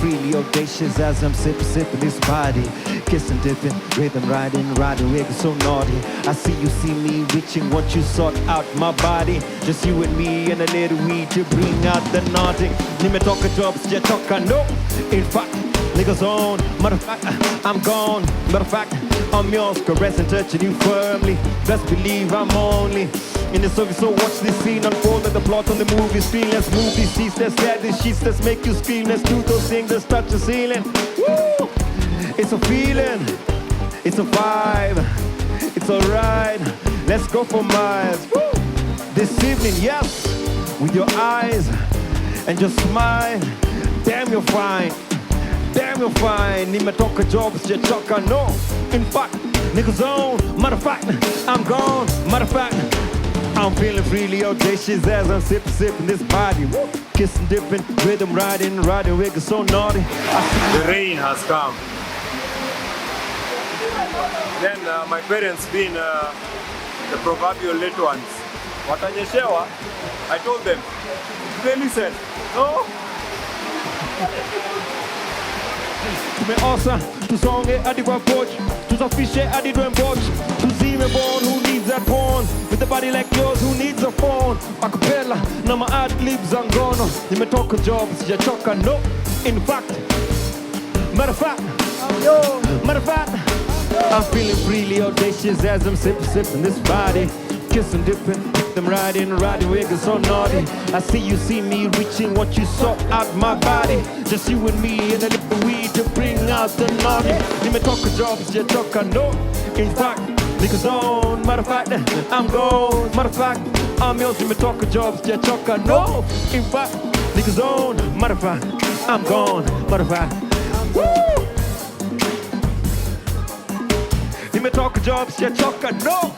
freely, audacious as I'm sipping this body. Kissing, dipping, rhythm, riding, wiggle so naughty. I see me, reaching what you sought out my body. Just you and me and a little weed to bring out the naughty. Nimetoka jobs, ya choka, no. In fact, niggas on, matter of fact, I'm gone. Matter of fact, I'm yours, caressing, touching you firmly. Best believe I'm only in the service, so watch this scene unfold like the plot on the movie screen. Let's move these seats, let's set these sheets, let's make you scream. Let's do those things, let's touch the ceiling. Woo! It's a feeling, it's a vibe, it's alright. Let's go for miles. Woo! This evening, yes, with your eyes and just smile. Damn, you're fine. Damn, you're fine. Nimetoka jobs, ya choka, no. In fact, niggas on. Matter of fact, I'm gone. Matter of fact, I'm feeling freely audacious as I'm sipping this body. Woo. Kissing, dipping, rhythm, riding, wiggle so naughty. The rain has come. Then my parents being the proverbial little ones. Watanyeshewa, I told them, they listen. No? Tumeosa, tusonge hadi kwa porch, tusafishe hadi tuemboch, tuzime born, who needs that porn? With a body like yours, who needs a phone? Acapella, na my ad-libs ang gono. Nimetoka jobs, sijachoka, no. In fact, matter of fact, I'm feeling freely audacious as I'm sipping this body. Kissing, dipping, them riding, wiggle so naughty. I see me reaching what you sought out my body. Just you and me and a little weed to bring out the naughty. Nimetoka jobs, ya choka, no. In fact, niggas on. Matter of fact, I'm gone. Matter of fact, I'm yours. Nimetoka jobs, ya choka, no. In fact, niggas on. Matter of fact, I'm gone. Matter of fact, woo! Nimetoka jobs, ya choka, no.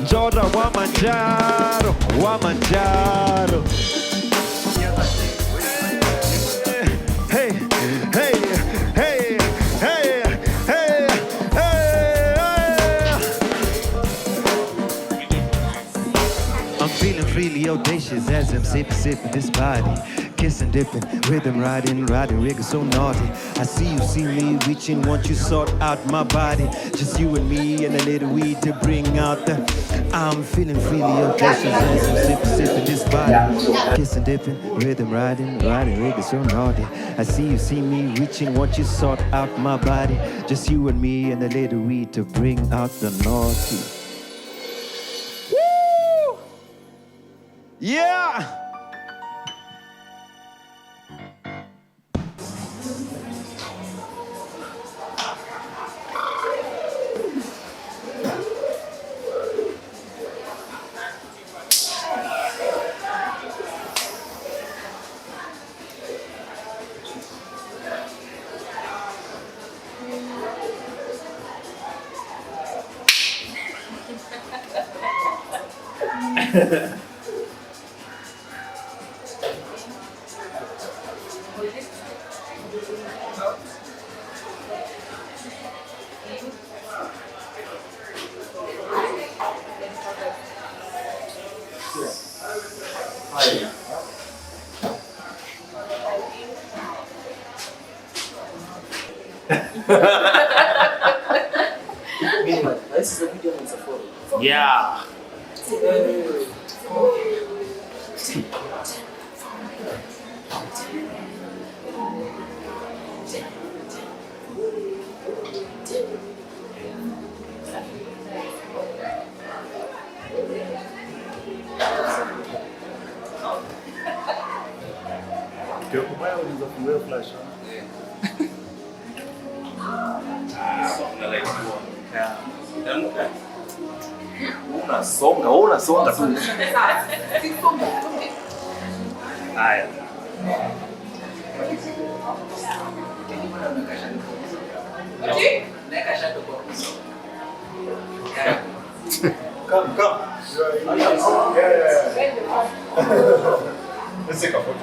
Njora wa manjaro. Hey, hey, hey, hey, hey, hey. I'm feeling freely audacious as I'm sipping this body. Kissing, dipping, rhythm, riding, wiggle so naughty. I see me reaching what you sought out my body. Just you and me and a little weed to bring out the. I'm feeling freely audacious as I'm sipping this body. Kissing, dipping, rhythm, riding, wiggle so naughty. I see me reaching what you sought out my body. Just you and me and a little weed to bring out the naughty. Woo! Yeah! This is a video on Safari. Yeah. Ukikubaya unaweza kuweka flash. Unasonga tu. Haya. Come. Let's take a photo.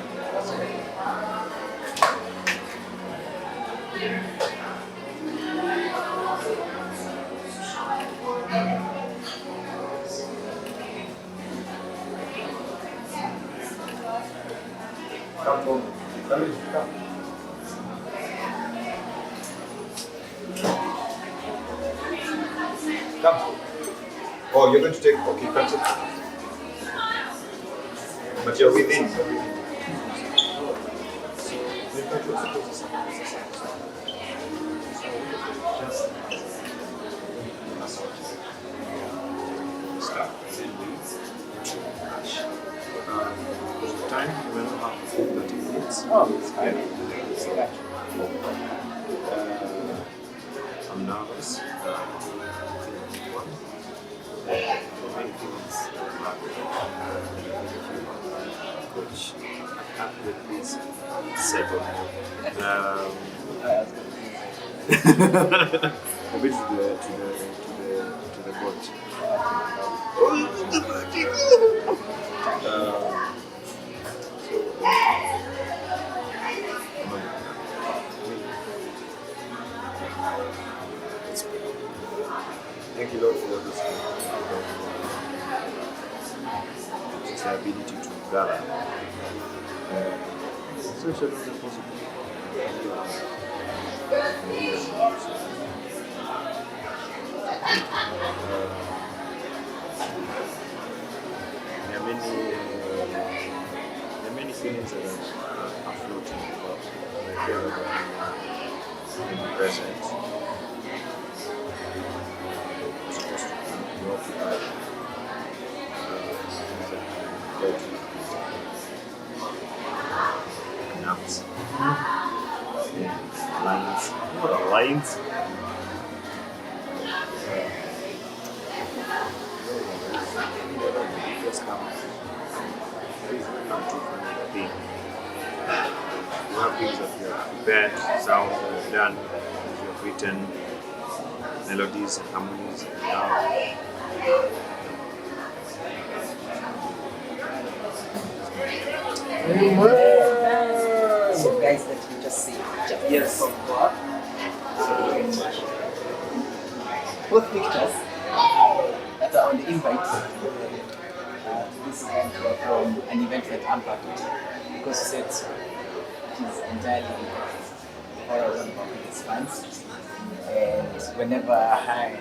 Come home. Come. Come. Oh, you're going to take. Okay, catch it. But you're within. Time, we will have 30 minutes. Oh, it's fine. I'm nervous. Coach, with this second. A bit to the coach. Thank you, Lord, for this. It's the ability to gather. Social is possible. There are many feelings that are floating about the period in the present. It's supposed to be occupied. Nuts. Lines. What are lines? Just come. Thing. You have things that you have prepared, sounds that you have done, you have written, melodies and harmonies, and now So guys, that you just see. Yes. From God. Both pictures that are on the invite. This is from an event that I'm part of, because he said it is entirely all about his fans, and whenever I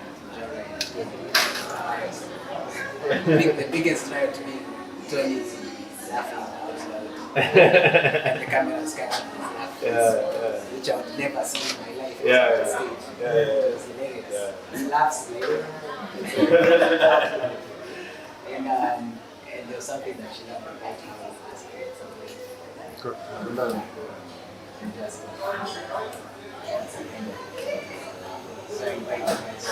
the biggest try to be Tony is laughing out loud, and the camera is catching his laugh, which I would never see in my life on stage. It was hilarious. He laughs later. And there was something that she loved about him. And just so I invite you guys.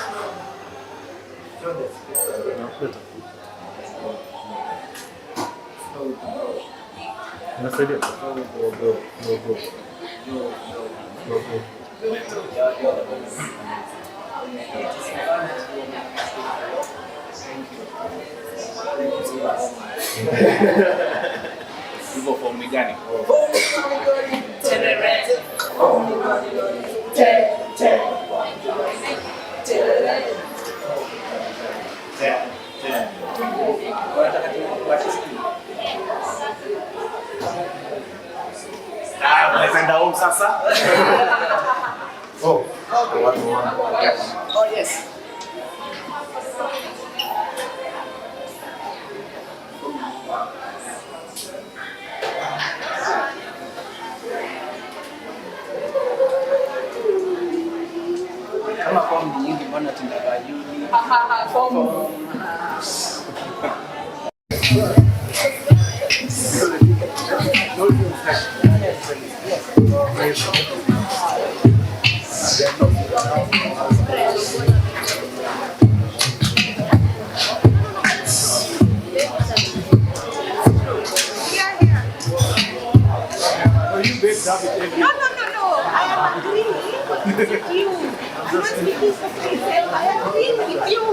Nasaidia. People from Gani. Unaenda home sasa? Oh, Oh yes. Kama kwa mjini mbona tunavajuni? No. I am agreeing with you. You must be peaceful to yourself. I am agreeing with you.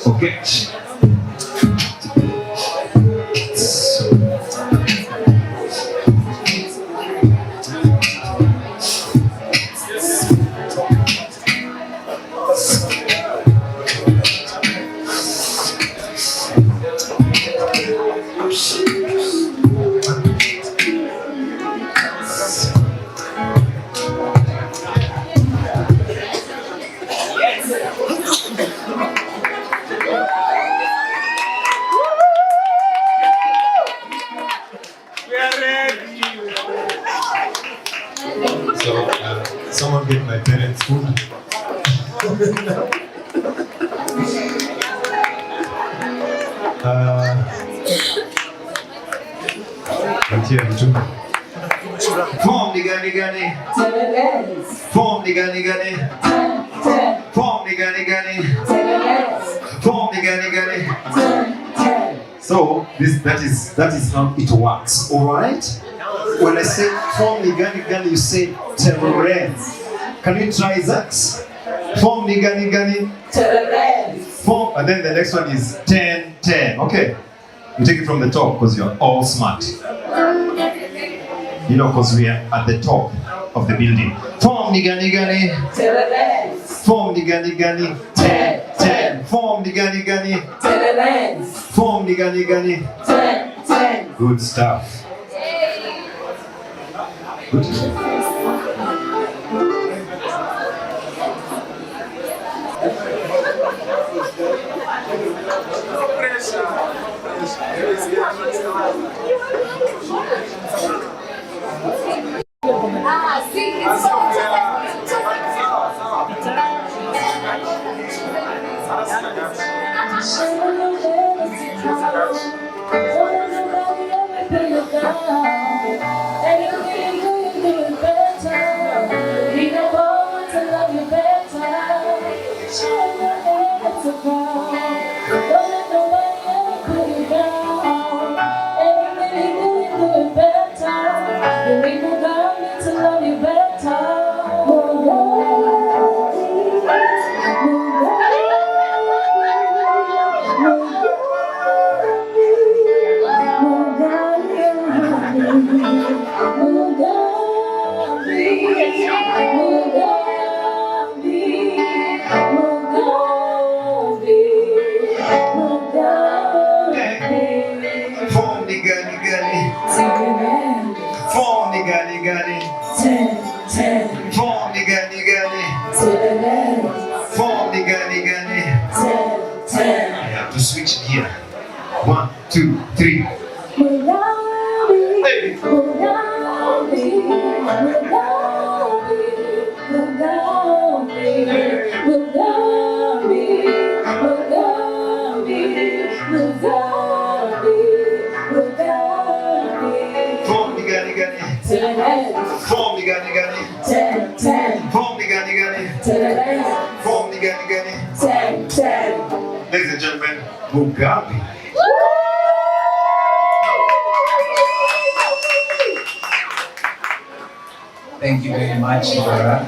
Okay. Someone get my parents food. Form the Gani Gani. Form the Gani Gani. Form the Gani Gani. Form the Gani Gani. So that is how it works. All right. When I say form the Gani Gani, you say terrorize. Can you try that? Form the Gani Gani. Form, and then the next one is 10, 10. Okay. You take it from the top because you're all smart. You know, because we are at the top of the building. Form the Gani Gani. Form the Gani Gani. 10, 10. Form the Gani Gani. Form the Gani Gani. 10, 10. Good stuff. Good. Ladies and gentlemen, Mugambi. Thank you very much, Wahura,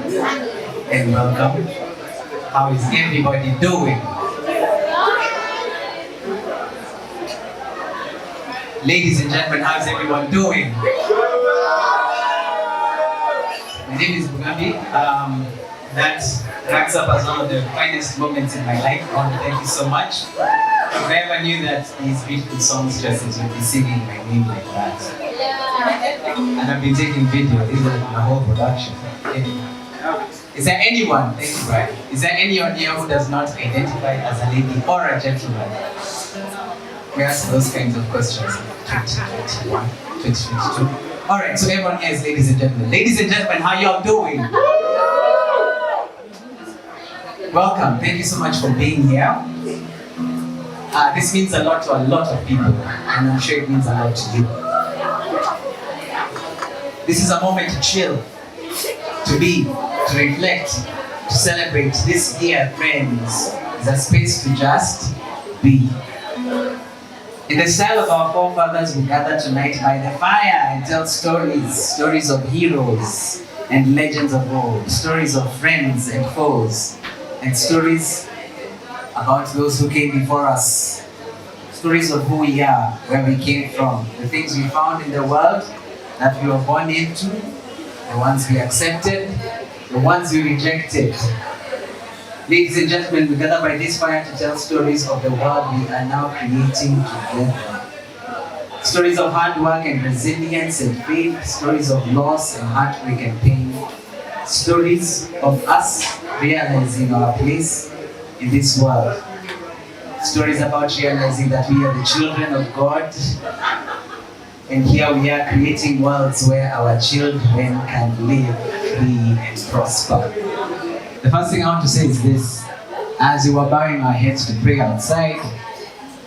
and welcome. How is everybody doing? Ladies and gentlemen, how is everyone doing? My name is Mugambi. That racks up as one of the finest moments in my life. I want to thank you so much. If I ever knew that these beautiful songs just would be singing my name like that. And I've been taking video. This is my whole production. Is there anyone, thank you, Brian. Is there anyone here who does not identify as a lady or a gentleman? We ask those kinds of questions in 2021, 2022. Alright, so everyone here is ladies and gentlemen. Ladies and gentlemen, how y'all doing? Welcome, thank you so much for being here. This means a lot to a lot of people, and I'm sure it means a lot to you. This is a moment to chill, to be, to reflect, to celebrate. This year, friends, is a space to just be. In the style of our forefathers, we gather tonight by the fire and tell stories of heroes and legends of old, stories of friends and foes, and stories about those who came before us. Stories of who we are, where we came from, the things we found in the world that we were born into, the ones we accepted, the ones we rejected. Ladies and gentlemen, we gather by this fire to tell stories of the world we are now creating together. Stories of hard work and resilience and faith, stories of loss and heartbreak and pain, stories of us realizing our place in this world. Stories about realizing that we are the children of God, and here we are creating worlds where our children can live free and prosper. The first thing I want to say is this: as we were bowing our heads to pray outside,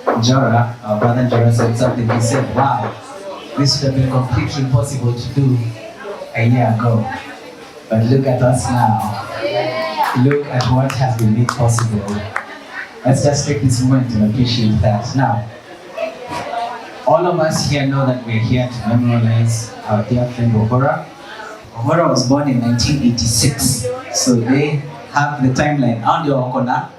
Njora, our brother Njora, said something. He said, wow, this would have been completely impossible to do a year ago. But look at us now. Look at what has been made possible. Let's just take this moment and appreciate that. Now, all of us here know that we're here to memorialize our dear friend Wahura. Wahura was born in 1986, so they have the timeline. Andia Okona,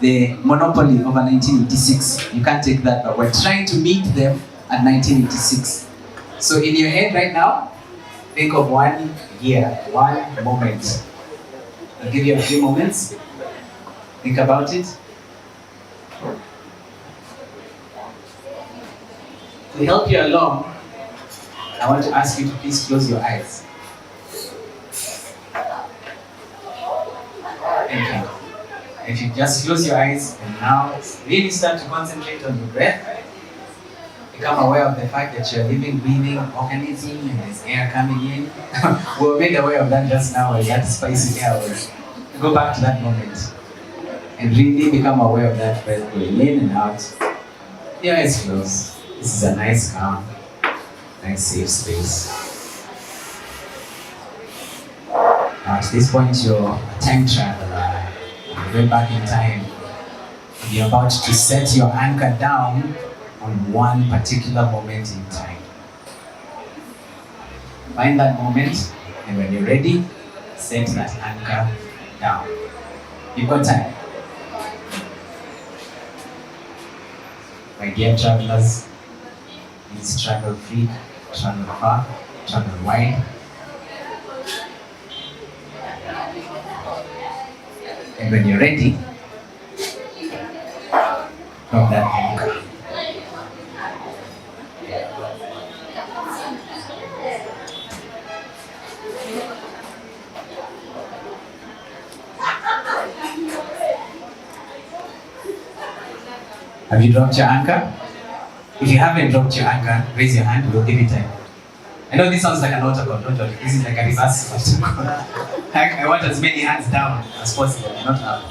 the monopoly over 1986. You can't take that, but we're trying to meet them at 1986. So in your head right now, think of 1 year, one moment. I'll give you a few moments. Think about it. To help you along, I want to ask you to please close your eyes. Thank you. If you just close your eyes and now really start to concentrate on your breath, become aware of the fact that you're a living, breathing organism and there's air coming in. We were made aware of that just now as that spicy air was. Go back to that moment and really become aware of that breath going in and out. Your eyes closed. This is a nice, calm, nice, safe space. At this point, you're a time traveler. You're going back in time. You're about to set your anchor down on one particular moment in time. Find that moment, and when you're ready, set that anchor down. You've got time. My dear travelers, please travel free, travel far, travel wide. And when you're ready, drop that anchor. Have you dropped your anchor? If you haven't dropped your anchor, raise your hand, we'll give you time. I know this sounds like an altar call, don't worry. This is like a reverse altar call. I want as many hands down as possible, not up.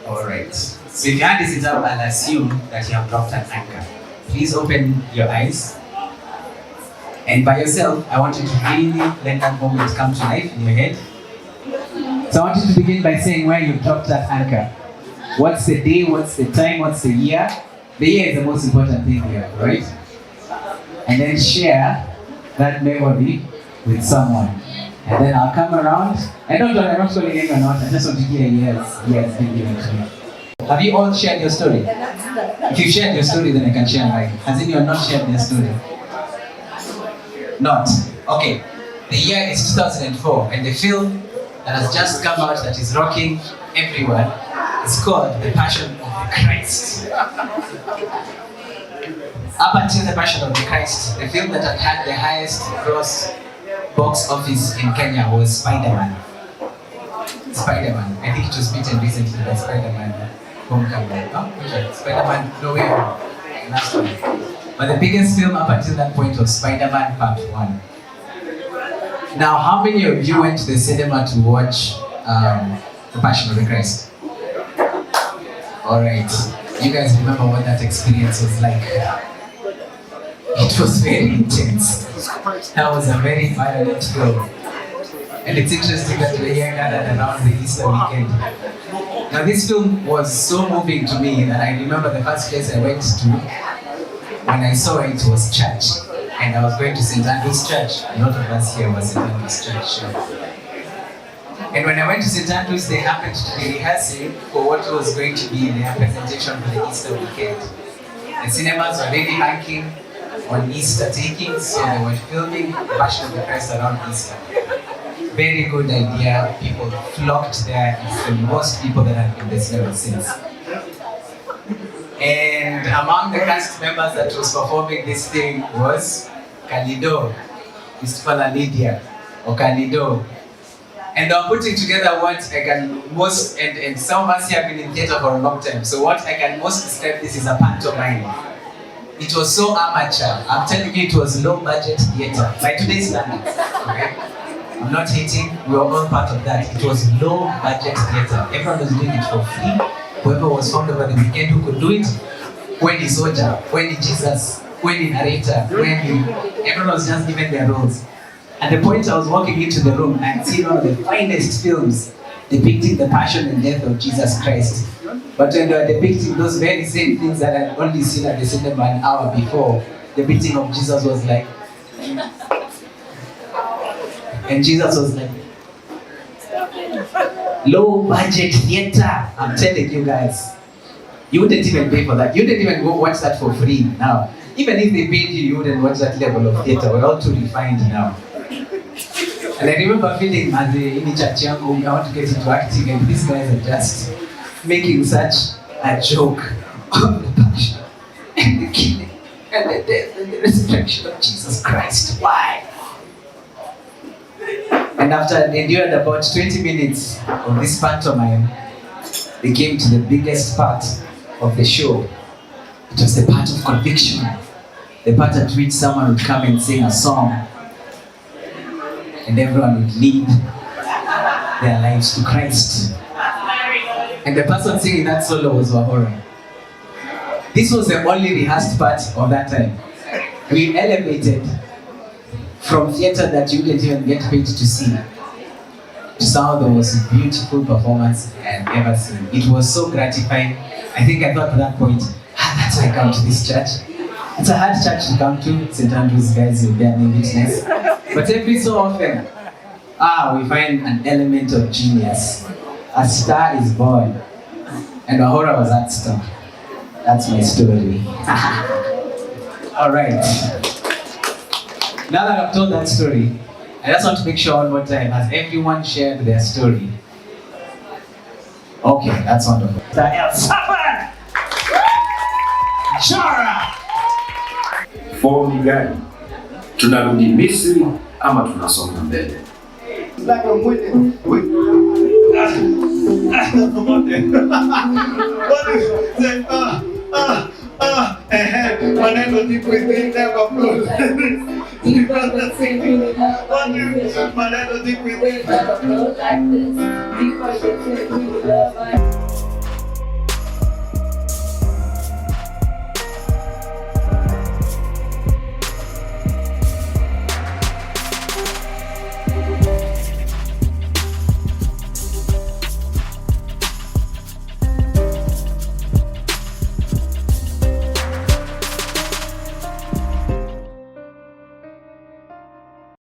Alright. So if your hand is up, I'll assume that you have dropped an anchor. Please open your eyes. And by yourself, I want you to really let that moment come to life in your head. So I want you to begin by saying where you dropped that anchor. What's the day, what's the time, what's the year? The year is the most important thing here, right? And then share that memory with someone. And then I'll come around. And don't worry, I'm not calling anyone out. I just want to hear yes, been given to me. Have you all shared your story? If you shared your story, then I can share mine. Has anyone not shared their story? Not. Okay. The year is 2004, and the film that has just come out that is rocking everywhere is called The Passion of the Christ. Up until The Passion of the Christ, the film that had the highest gross box office in Kenya was Spider-Man. Spider-Man. I think it was beaten recently by Spider-Man Homecoming. Oh, Spider-Man No Way Home. Last one. But the biggest film up until that point was Spider-Man Part 1. Now, how many of you went to the cinema to watch The Passion of the Christ? Alright, you guys remember what that experience was like? It was very intense. That was a very violent film. And it's interesting that we're here gathered around the Easter weekend. Now this film was so moving to me that I remember the first place I went to when I saw it was church. And I was going to St. Andrew's Church. A lot of us here was St. Andrew's Church. And when I went to St. Andrews, they happened to be rehearsing for what was going to be their presentation for the Easter weekend. The cinemas were really hanking on Easter takings, so they were filming Passion of the Christ around Easter. Very good idea. People flocked there. It's the most people that have been this level since. And among the cast members that was performing this thing was Kalido, Christopher Lydia, or Kalido. And they were putting together what I can most, and some of us here have been in theatre for a long time, so what I can most describe this is a pantomime. It was so amateur. I'm telling you, it was low budget theatre by today's standards. Okay? I'm not hating, we were all part of that. It was low budget theatre. Everyone was doing it for free. Whoever was found over the weekend who could do it, when he soldier, when he Jesus, when he narrator, everyone was just given their roles. At the point I was walking into the room and seeing one of the finest films depicting the passion and death of Jesus Christ. But when they were depicting those very same things that I had only seen at the cinema an hour before, the beating of Jesus was like, and Jesus was like, low budget theater. I'm telling you guys, you wouldn't even pay for that. You didn't even go watch that for free now. Even if they paid you, you wouldn't watch that level of theater. We're all too refined now. And I remember feeling as in church, I want to get into acting, and these guys are just making such a joke of the passion and the killing and the death and the resurrection of Jesus Christ. Why? And after I endured about 20 minutes of this pantomime, they came to the biggest part of the show. It was the part of conviction, the part at which someone would come and sing a song, and everyone would lead their lives to Christ. And the person singing that solo was Wahura. This was the only rehearsed part of that time. We elevated from theater that you didn't even get paid to see to some of the most beautiful performance I had ever seen. It was so gratifying. I think I thought at that point, that's why I come to this church. It's a hard church to come to. St. Andrews guys will bear me witness. But every so often, we find an element of genius. A star is born. And Wahura was that star. That's my story. All right. Now that I've told that story, I just want to make sure one more time, has everyone shared their story? Okay, that's wonderful. The Elsaphan Njora! Form ni gani? Tunarudi Misri ama tunasonga mbele? Like I'm winning. Maneno deep within never flows. Maneno deep within never flows like this.